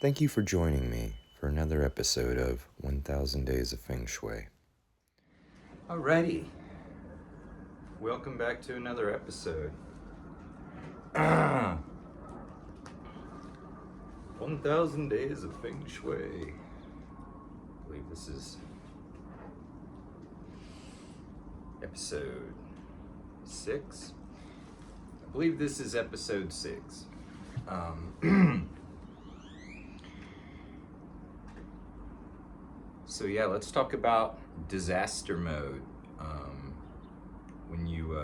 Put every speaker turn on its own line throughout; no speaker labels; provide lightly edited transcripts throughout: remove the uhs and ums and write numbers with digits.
Thank you for joining me for another episode of 1000 Days of Feng Shui.
Alrighty, welcome back to another episode. 1000 Days of Feng Shui. I believe this is episode 6. I believe this is episode 6. So yeah, let's talk about disaster mode. When you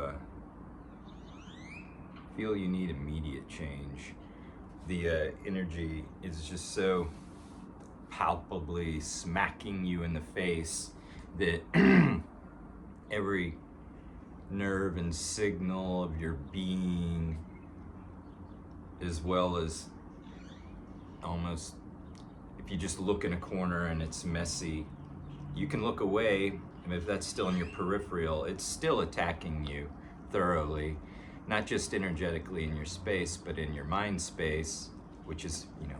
feel you need immediate change, the energy is just so palpably smacking you in the face that every nerve and signal of your being, as well as almost, if you just look in a corner and it's messy, you can look away, and if that's still in your peripheral, it's still attacking you thoroughly, not just energetically in your space, but in your mind space, which is, really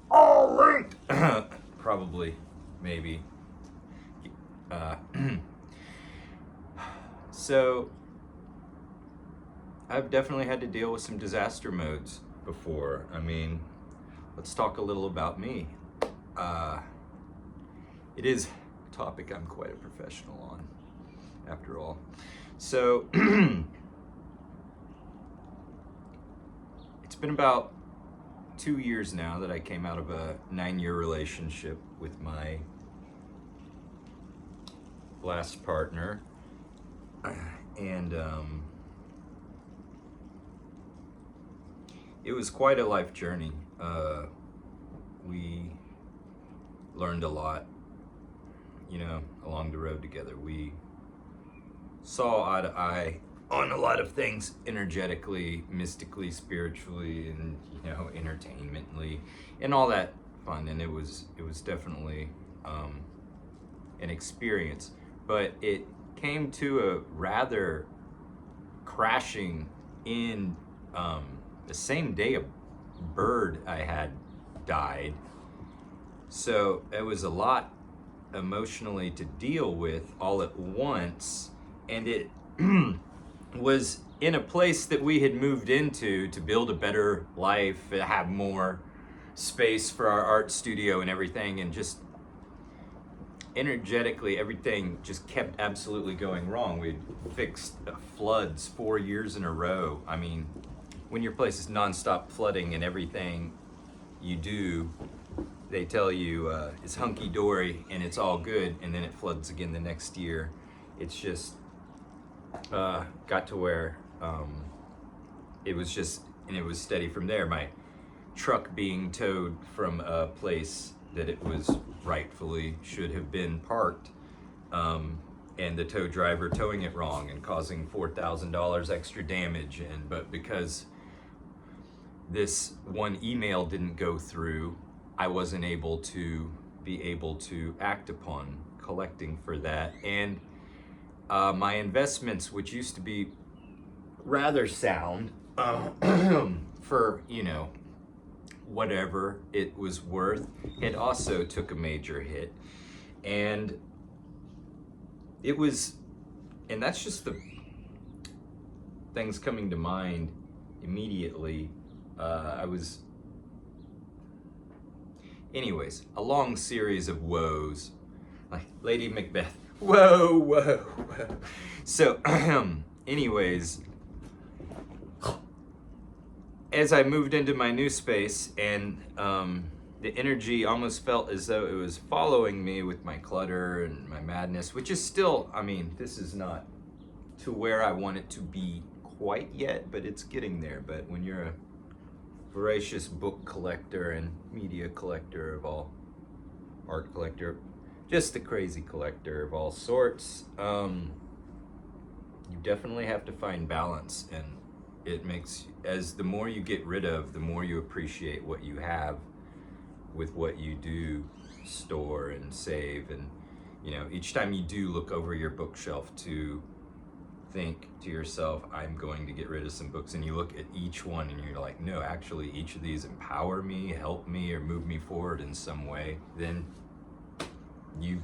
all linked. Probably, maybe. So, I've definitely had to deal with some disaster modes before. Let's talk a little about me. It is a topic I'm quite a professional on, after all. So, it's been about 2 years now that I came out of a 9-year relationship with my last partner. And it was quite a life journey. We learned a lot, along the road together. We saw eye to eye on a lot of things, energetically, mystically, spiritually, and entertainmentally, and all that fun. And it was definitely an experience, but it came to a rather crashing in the same day a bird I had died. So it was a lot emotionally to deal with all at once, and it was in a place that we had moved into to build a better life, have more space for our art studio and everything, and just energetically everything just kept absolutely going wrong. We'd fixed floods 4 years in a row. When your place is nonstop flooding and everything you do, they tell you it's hunky-dory and it's all good, and then it floods again the next year. It's just got to where it was steady from there. My truck being towed from a place that it was rightfully should have been parked, and the tow driver towing it wrong and causing $4,000 extra damage. But because this one email didn't go through, I wasn't able to act upon collecting for that. And my investments, which used to be rather sound, for whatever it was worth, it also took a major hit. And that's just the things coming to mind immediately. Anyways, a long series of woes, like Lady Macbeth. Whoa, whoa, whoa. So, anyways, as I moved into my new space, and the energy almost felt as though it was following me with my clutter and my madness, which is still, this is not to where I want it to be quite yet, but it's getting there. But when you're a voracious book collector and media collector of all, art collector, just a crazy collector of all sorts, you definitely have to find balance. And it makes, as the more you get rid of, the more you appreciate what you have with what you do store and save. And each time you do look over your bookshelf to think to yourself, I'm going to get rid of some books, and you look at each one and you're like, no, actually each of these empower me, help me, or move me forward in some way, then you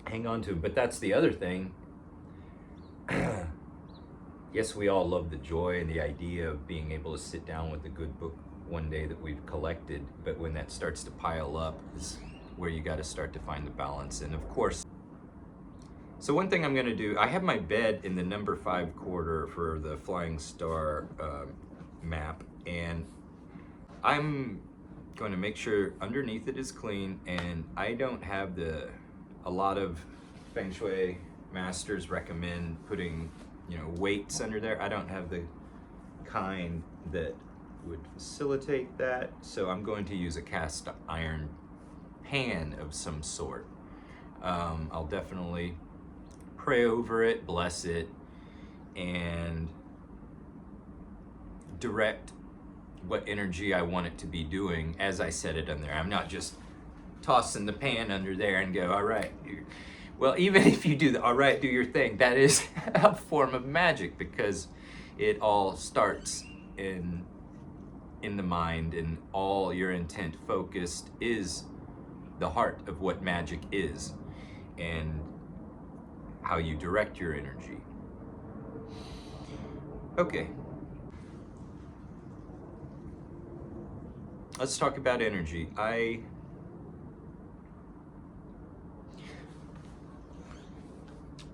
hang on to them. But that's the other thing. Yes, we all love the joy and the idea of being able to sit down with a good book one day that we've collected, but when that starts to pile up is where you got to start to find the balance. And of course, so one thing I'm going to do, I have my bed in the number 5 quarter for the Flying Star map, and I'm going to make sure underneath it is clean, and I don't have a lot of Feng Shui masters recommend putting, weights under there. I don't have the kind that would facilitate that, so I'm going to use a cast iron pan of some sort. I'll definitely pray over it, bless it, and direct what energy I want it to be doing as I set it on there. I'm not just tossing the pan under there and go, all right. Well, even if you do the all right, do your thing, that is a form of magic, because it all starts in the mind, and all your intent focused is the heart of what magic is and how you direct your energy. Okay. Let's talk about energy.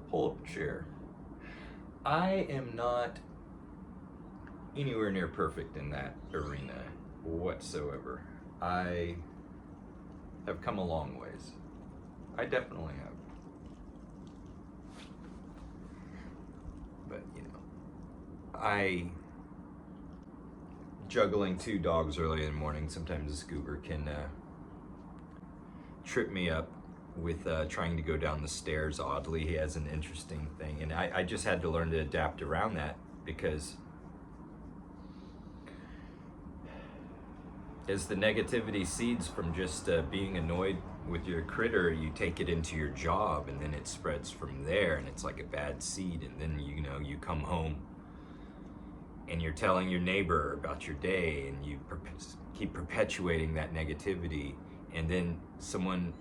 Pull up a chair. I am not anywhere near perfect in that arena whatsoever. I have come a long ways. I definitely have. But, juggling 2 dogs early in the morning, sometimes a scooter can trip me up with trying to go down the stairs. Oddly, he has an interesting thing, and I just had to learn to adapt around that, because as the negativity seeds from just being annoyed with your critter, you take it into your job, and then it spreads from there, and it's like a bad seed. And then you come home and you're telling your neighbor about your day, and you keep perpetuating that negativity, and then someone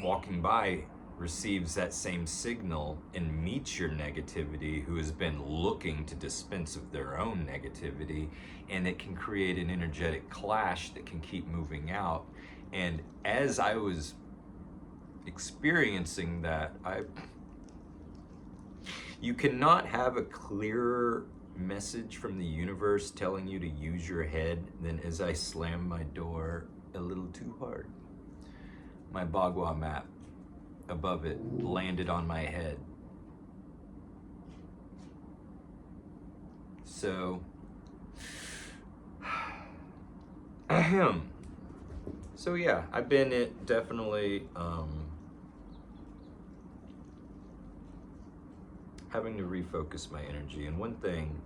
walking by receives that same signal and meets your negativity, who has been looking to dispense of their own negativity, and it can create an energetic clash that can keep moving out. And as I was experiencing that, you cannot have a clearer message from the universe telling you to use your head than as I slammed my door a little too hard. My Bagua map above it landed on my head. So, so yeah, I've been definitely having to refocus my energy. And one thing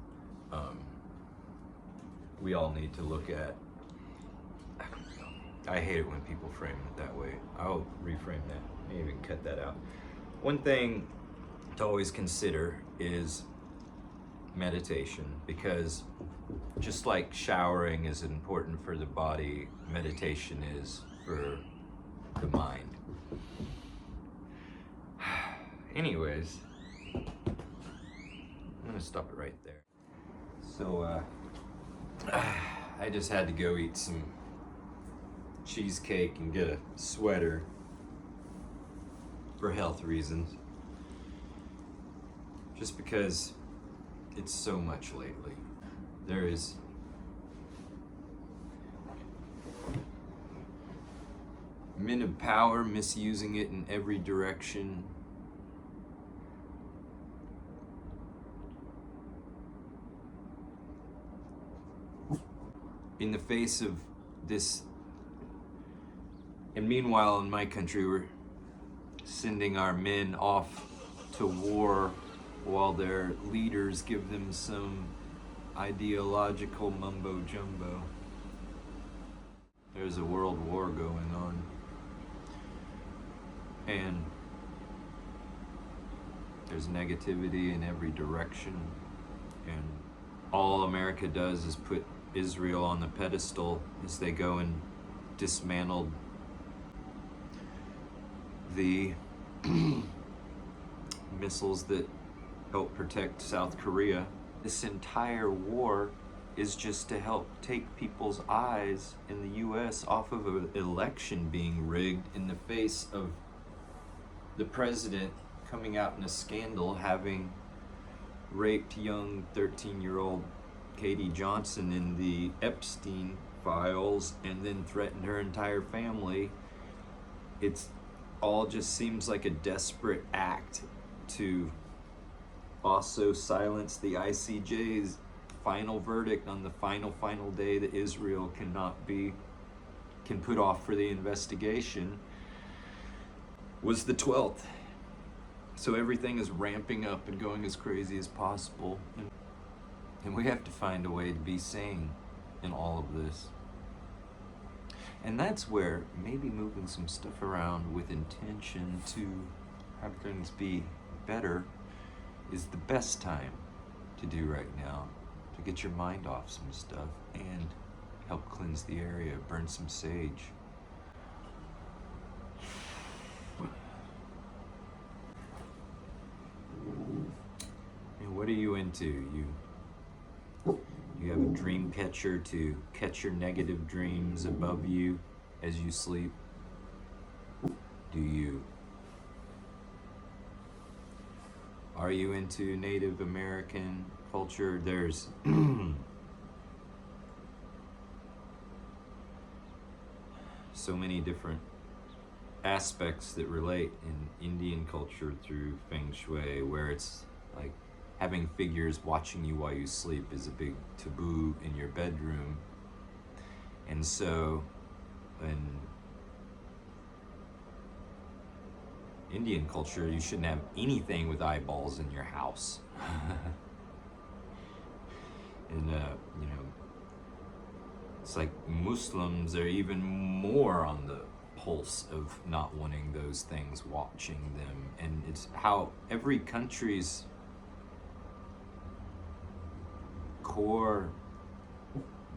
we all need to look at, I hate it when people frame it that way. I'll reframe that, maybe even cut that out. One thing to always consider is meditation, because just like showering is important for the body, meditation is for the mind. Anyways, I'm gonna stop it right there. So I just had to go eat some cheesecake and get a sweater for health reasons, just because it's so much lately. There is men of power misusing it in every direction. In the face of this, and meanwhile in my country we're sending our men off to war while their leaders give them some ideological mumbo jumbo. There's a world war going on. And There's negativity in every direction, and all America does is put Israel on the pedestal as they go and dismantle the missiles that help protect South Korea. This entire war is just to help take people's eyes in the US off of an election being rigged in the face of the president coming out in a scandal having raped young 13-year-old Katie Johnson in the Epstein files and then threatened her entire family. It's all just seems like a desperate act to also silence the ICJ's final verdict on the final day that Israel can put off for the investigation was the 12th. So everything is ramping up and going as crazy as possible. And we have to find a way to be sane in all of this. And that's where maybe moving some stuff around with intention to have things be better is the best time to do right now, to get your mind off some stuff and help cleanse the area, burn some sage. And what are you into? You have a dream catcher to catch your negative dreams above you as you sleep? Are you into Native American culture? There's so many different aspects that relate in Indian culture through Feng Shui, where it's like having figures watching you while you sleep is a big taboo in your bedroom. And so in Indian culture, you shouldn't have anything with eyeballs in your house. And it's like Muslims are even more on the pulse of not wanting those things watching them. And it's how every country's core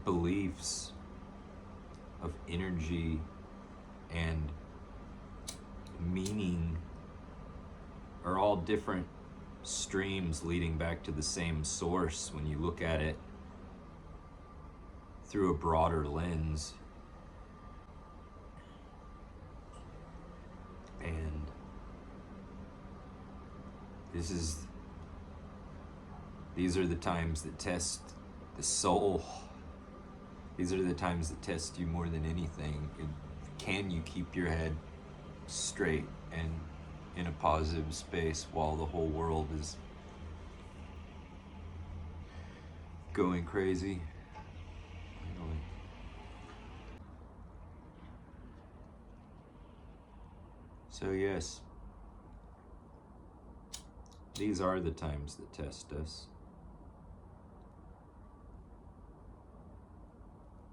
beliefs of energy and meaning are all different streams leading back to the same source when you look at it through a broader lens. And these are the times that test the soul. These are the times that test you more than anything. Can you keep your head straight and in a positive space while the whole world is going crazy? So yes, these are the times that test us.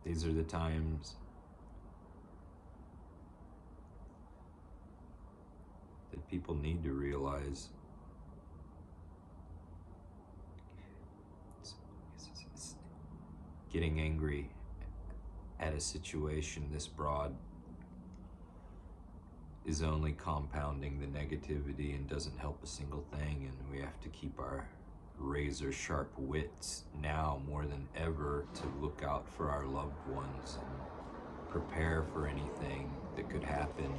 These are the times that people need to realize getting angry at a situation this broad is only compounding the negativity and doesn't help a single thing. And we have to keep our razor sharp wits now more than ever to look out for our loved ones and prepare for anything that could happen.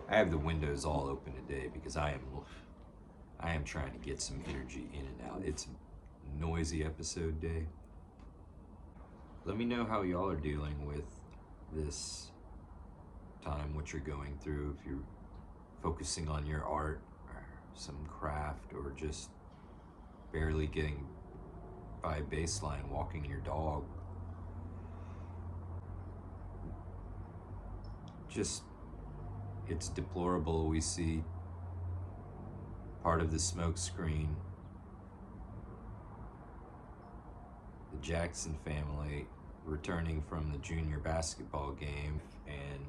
I have the windows all open today because I am trying to get some energy in and out. It's a noisy episode day. Let me know how y'all are dealing with this time, what you're going through, if you're focusing on your art or some craft or just barely getting by baseline walking your dog. Just, it's deplorable. We see part of the smoke screen, the Jackson family returning from the junior basketball game, and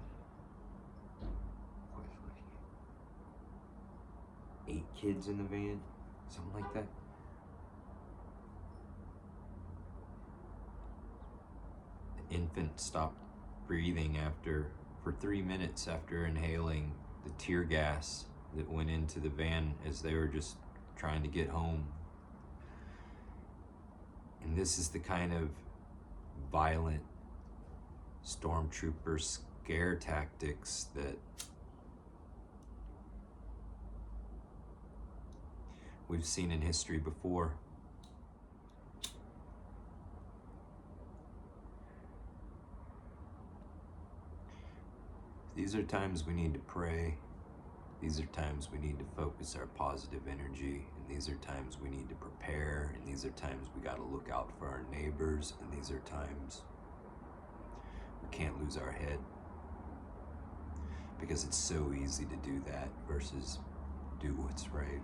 8 kids in the van, something like that. The infant stopped breathing for 3 minutes after inhaling the tear gas that went into the van as they were just trying to get home. And this is the kind of violent stormtrooper scare tactics that we've seen in history before. These are times we need to pray. These are times we need to focus our positive energy, and these are times we need to prepare, and these are times we got to look out for our neighbors, and these are times we can't lose our head, because it's so easy to do that versus do what's right.